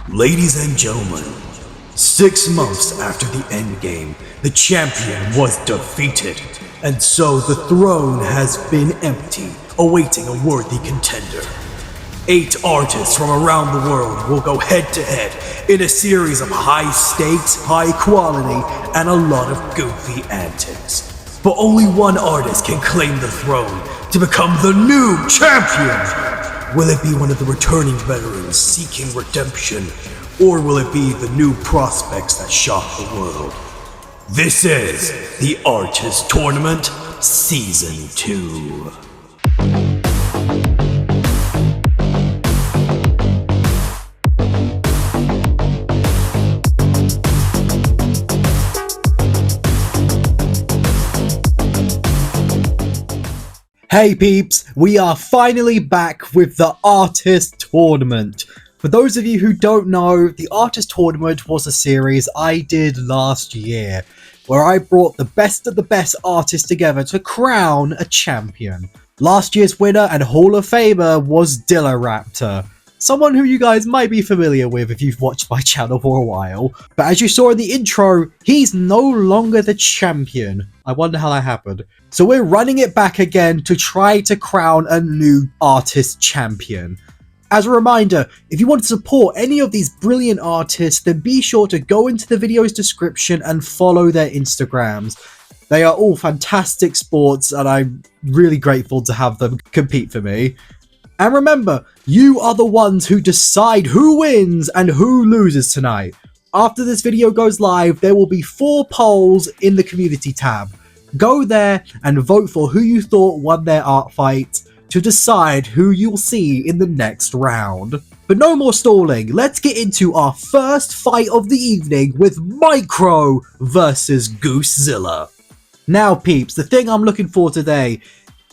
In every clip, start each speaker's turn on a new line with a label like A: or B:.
A: Ladies and gentlemen, 6 months after the endgame, the champion was defeated, and so the throne has been empty, awaiting a worthy contender. 8 artists from around the world will go head to head in a series of high stakes, high quality, and a lot of goofy antics. But only one artist can claim the throne to become the new champion! Will it be one of the returning veterans seeking redemption, or will it be the new prospects that shock the world? This is the Artist Tournament Season 2.
B: Hey peeps, we are finally back with the Artist Tournament. For those of you who don't know, the Artist Tournament was a series I did last year, where I brought the best of the best artists together to crown a champion. Last year's winner and Hall of Famer was Dillaraptor, someone who you guys might be familiar with if you've watched my channel for a while. But as you saw in the intro, he's no longer the champion. I wonder how that happened. So we're running it back again to try to crown a new artist champion. As a reminder, if you want to support any of these brilliant artists, then be sure to go into the video's description and follow their Instagrams. They are all fantastic sports and I'm really grateful to have them compete for me. And remember, you are the ones who decide who wins and who loses tonight. After this video goes live, there will be 4 polls in the community tab. Go there and vote for who you thought won their art fight to decide who you'll see in the next round. But no more stalling, let's get into our first fight of the evening with Micro versus Goosezilla. Now peeps, the thing I'm looking for today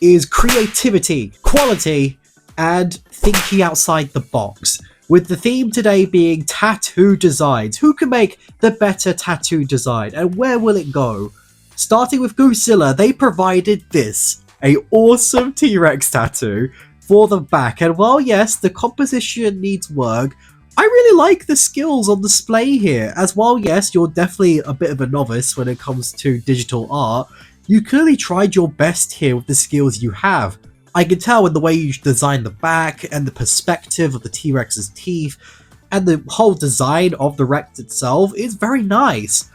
B: is creativity, quality, and thinking outside the box. With the theme today being tattoo designs. Who can make the better tattoo design and where will it go? Starting with Goosezilla, they provided this, a awesome T-Rex tattoo for the back. And while yes, the composition needs work, I really like the skills on display here. As while yes, you're definitely a bit of a novice when it comes to digital art, you clearly tried your best here with the skills you have. I can tell in the way you design the back and the perspective of the T-Rex's teeth and the whole design of the Rex itself is very nice.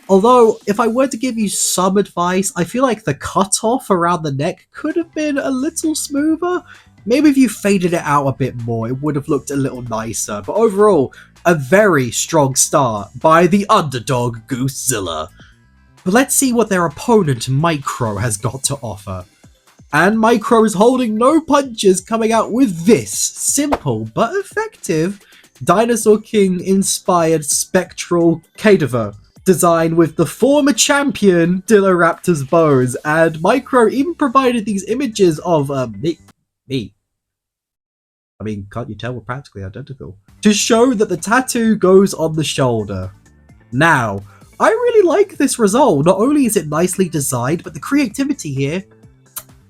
B: Although, if I were to give you some advice, I feel like the cutoff around the neck could have been a little smoother. Maybe if you faded it out a bit more, it would have looked a little nicer. But overall, a very strong start by the underdog Goosezilla. But let's see what their opponent Micro has got to offer. And Micro is holding no punches, coming out with this simple but effective Dinosaur King inspired spectral cadaver design with the former champion Dillaraptor's bones. And Micro even provided these images of me. I mean, can't you tell we're practically identical? To show that the tattoo goes on the shoulder. Now, I really like this result. Not only is it nicely designed, but the creativity here,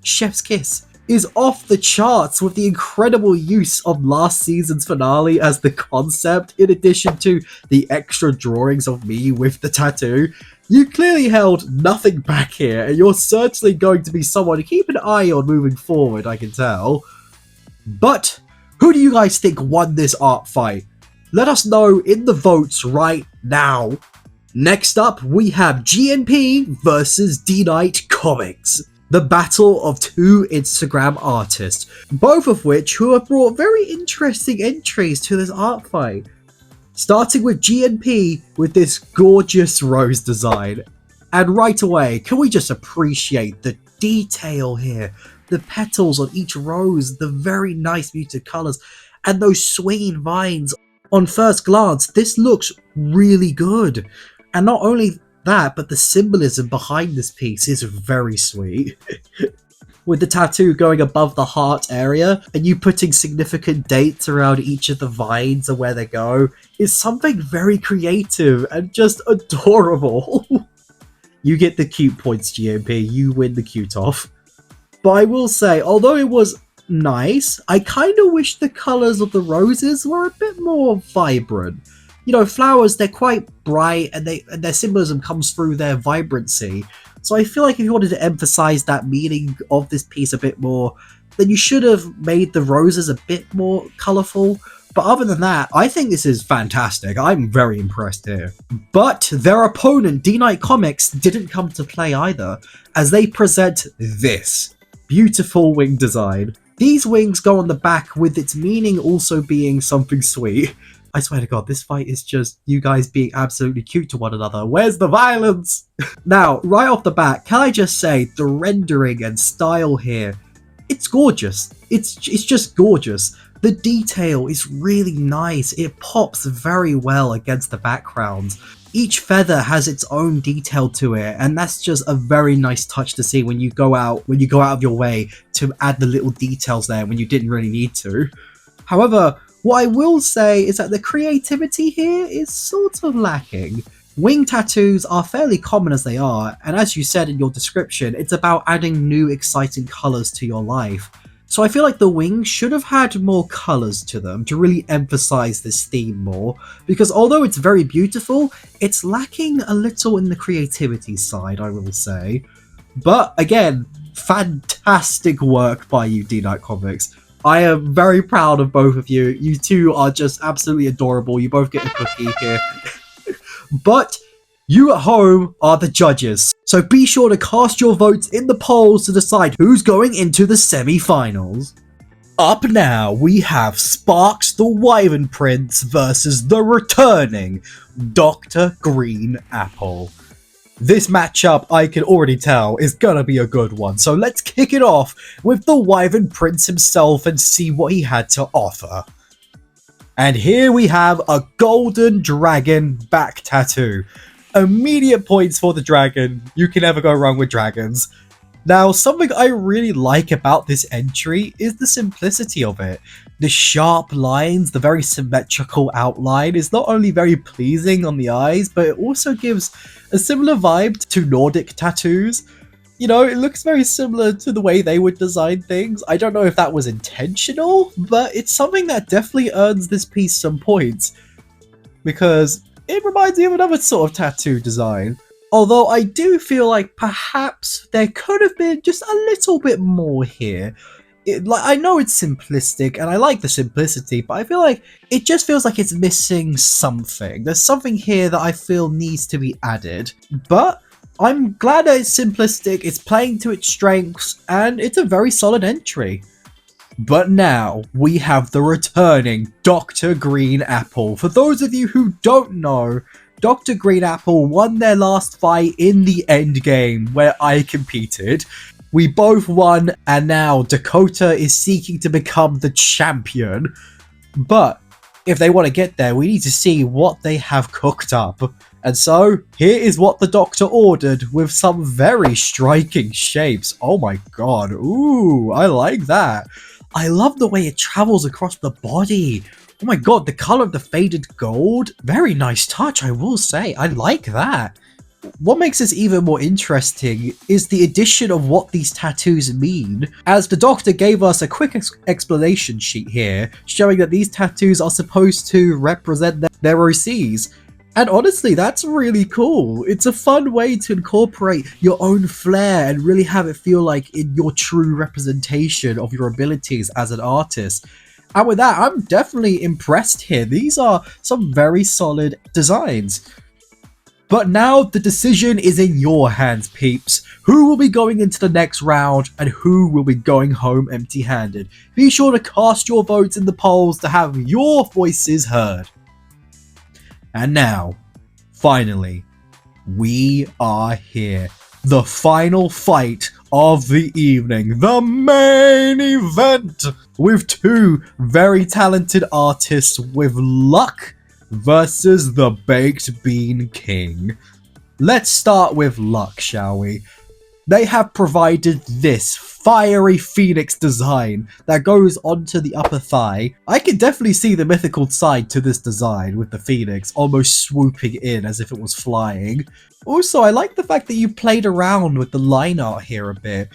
B: chef's kiss, is off the charts with the incredible use of last season's finale as the concept, in addition to the extra drawings of me with the tattoo. You clearly held nothing back here, and you're certainly going to be someone to keep an eye on moving forward, I can tell. But who do you guys think won this art fight? Let us know in the votes right now. Next up, we have GNP versus D-Night Comics. The battle of 2 Instagram artists, both of which who have brought very interesting entries to this art fight. Starting with GNP with this gorgeous rose design. And right away, can we just appreciate the detail here? The petals on each rose, the very nice muted colours, and those swinging vines. On first glance, this looks really good. And not only that, but the symbolism behind this piece is very sweet. With the tattoo going above the heart area, and you putting significant dates around each of the vines and where they go, is something very creative and just adorable. You get the cute points, GMP, you win the cute off. But I will say, although it was nice. I kind of wish the colors of the roses were a bit more vibrant. You know, flowers, they're quite bright and their symbolism comes through their vibrancy. So I feel like if you wanted to emphasize that meaning of this piece a bit more, then you should have made the roses a bit more colorful. But other than that, I think this is fantastic. I'm very impressed here. But their opponent, D-Night Comics, didn't come to play either, as they present this beautiful wing design. These wings go on the back, with its meaning also being something sweet. I swear to God, this fight is just you guys being absolutely cute to one another. Where's the violence? Now, right off the bat, can I just say, the rendering and style here, it's gorgeous. It's just gorgeous. The detail is really nice. It pops very well against the background. Each feather has its own detail to it, and that's just a very nice touch to see when you go out of your way to add the little details there when you didn't really need to. However, what I will say is that the creativity here is sort of lacking. Wing tattoos are fairly common as they are, and as you said in your description, it's about adding new exciting colours to your life. So I feel like the wings should have had more colours to them to really emphasise this theme more, because although it's very beautiful, it's lacking a little in the creativity side, I will say. But again, fantastic work by you, D-Night Comics. I am very proud of both of you. You two are just absolutely adorable. You both get a cookie here. But you at home are the judges, so be sure to cast your votes in the polls to decide who's going into the semi-finals. Up now, we have Sparks the Wyvern Prince versus the returning Dr. Green Apple. This matchup, I can already tell, is gonna be a good one, so let's kick it off with the Wyvern Prince himself and see what he had to offer. And here we have a golden dragon back tattoo. Immediate points for the dragon. You can never go wrong with dragons. Now, something I really like about this entry is the simplicity of it. The sharp lines, the very symmetrical outline is not only very pleasing on the eyes, but it also gives a similar vibe to Nordic tattoos. You know, it looks very similar to the way they would design things. I don't know if that was intentional, but it's something that definitely earns this piece some points, because it reminds me of another sort of tattoo design. Although I do feel like perhaps there could have been just a little bit more here. I know it's simplistic, and I like the simplicity, but I feel like it just feels like it's missing something. There's something here that I feel needs to be added. But I'm glad that it's simplistic, it's playing to its strengths, and it's a very solid entry. But now, we have the returning Dr. Green Apple. For those of you who don't know, Dr. Green Apple won their last fight in the end game, where I competed. We both won, and now Dakota is seeking to become the champion. But if they want to get there, we need to see what they have cooked up. And so, here is what the doctor ordered, with some very striking shapes. Oh my god, ooh, I like that. I love the way it travels across the body. Oh my god, the color of the faded gold. Very nice touch, I will say. I like that. What makes this even more interesting is the addition of what these tattoos mean, as the doctor gave us a quick explanation sheet here, showing that these tattoos are supposed to represent their OCs. And honestly, that's really cool. It's a fun way to incorporate your own flair and really have it feel like in your true representation of your abilities as an artist. And with that, I'm definitely impressed here. These are some very solid designs. But now the decision is in your hands, peeps. Who will be going into the next round and who will be going home empty-handed? Be sure to cast your votes in the polls to have your voices heard. And now, finally, we are here. The final fight of the evening, the main event, with two very talented artists with luck versus the Baked Bean King. Let's start with luck, shall we? They have provided this fiery phoenix design that goes onto the upper thigh. I can definitely see the mythical side to this design, with the phoenix almost swooping in as if it was flying. Also, I like the fact that you played around with the line art here a bit.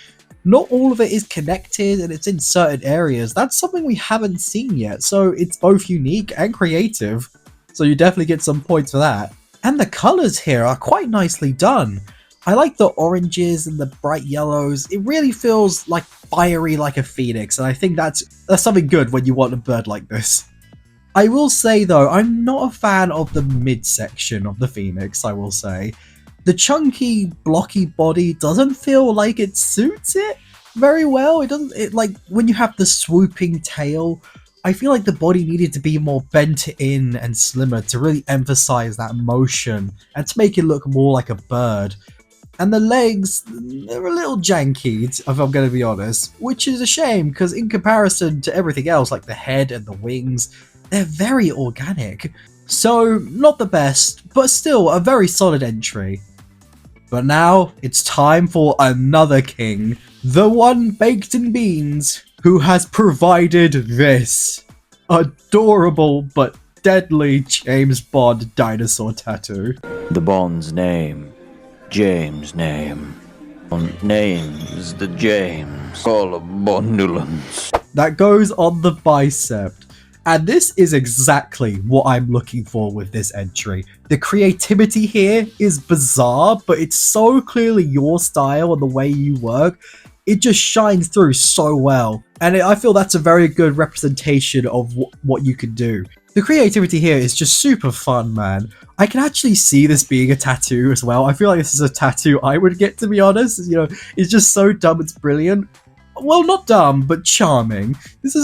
B: not all of it is connected and it's in certain areas. That's something we haven't seen yet, so it's both unique and creative. So you definitely get some points for that. And the colors here are quite nicely done. I like the oranges and the bright yellows. It really feels like fiery like a phoenix, and I think that's something good when you want a bird like this. I will say though, I'm not a fan of the midsection of the phoenix, I will say. The chunky, blocky body doesn't feel like it suits it very well. Like when you have the swooping tail, I feel like the body needed to be more bent in and slimmer to really emphasize that motion and to make it look more like a bird. And the legs, they're a little janky, if I'm going to be honest, which is a shame because in comparison to everything else, like the head and the wings, they're very organic. So, not the best, but still a very solid entry. But now, it's time for another king, the one baked in beans, who has provided this adorable but deadly James Bond dinosaur tattoo.
C: The Bond's name, James' name. Name's the James. All of Bondulance.
B: That goes on the bicep. And this is exactly what I'm looking for with this entry. The creativity here is bizarre, but it's so clearly your style and the way you work. It just shines through so well. And I feel that's a very good representation of what you can do. The creativity here is just super fun, man. I can actually see this being a tattoo as well. I feel like this is a tattoo I would get, to be honest. You know, it's just so dumb, it's brilliant. Well, not dumb, but charming.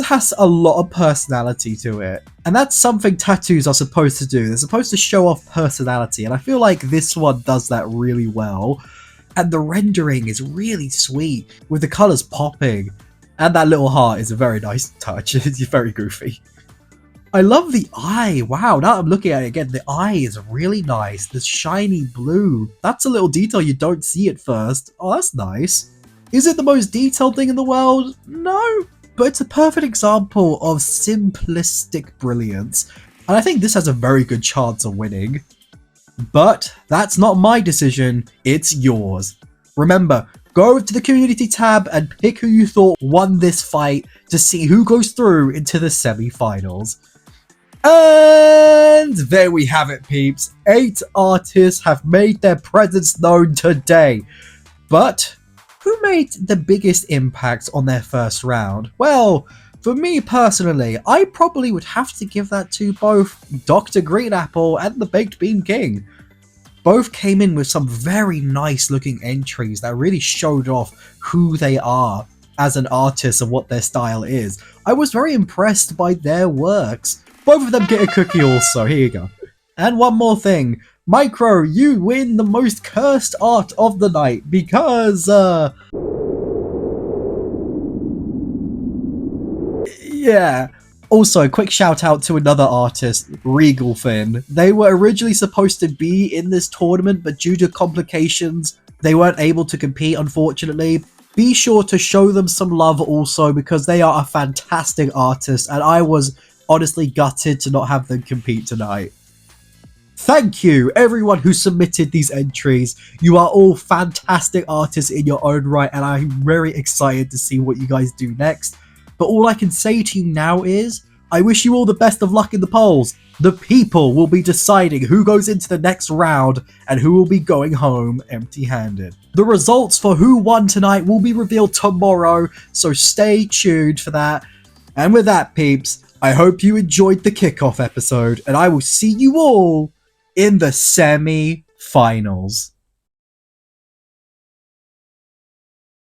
B: Has a lot of personality to it. And that's something tattoos are supposed to do. They're supposed to show off personality, and I feel like this one does that really well. And the rendering is really sweet, with the colours popping. And that little heart is a very nice touch. It's very goofy. I love the eye. Wow, now I'm looking at it again, the eye is really nice. This shiny blue. That's a little detail you don't see at first. Oh, that's nice. Is it the most detailed thing in the world? No, but it's a perfect example of simplistic brilliance, and I think this has a very good chance of winning. But that's not my decision, it's yours. Remember, go over to the community tab and pick who you thought won this fight to see who goes through into the semi-finals. And there we have it, peeps. 8 artists have made their presence known today. But who made the biggest impact on their first round? Well, for me personally, I probably would have to give that to both Dr. Greenapple and the Baked Bean King. Both came in with some very nice looking entries that really showed off who they are as an artist and what their style is. I was very impressed by their works. Both of them get a cookie also, here you go. And one more thing. Micro, you win the most cursed art of the night because, yeah. Also, quick shout out to another artist, Regal Finn. They were originally supposed to be in this tournament, but due to complications, they weren't able to compete, unfortunately. Be sure to show them some love also because they are a fantastic artist, and I was honestly gutted to not have them compete tonight. Thank you, everyone who submitted these entries. You are all fantastic artists in your own right, and I'm very excited to see what you guys do next. But all I can say to you now is, I wish you all the best of luck in the polls. The people will be deciding who goes into the next round and who will be going home empty-handed. The results for who won tonight will be revealed tomorrow, so stay tuned for that. And with that, peeps, I hope you enjoyed the kickoff episode, and I will see you all in the semi-finals.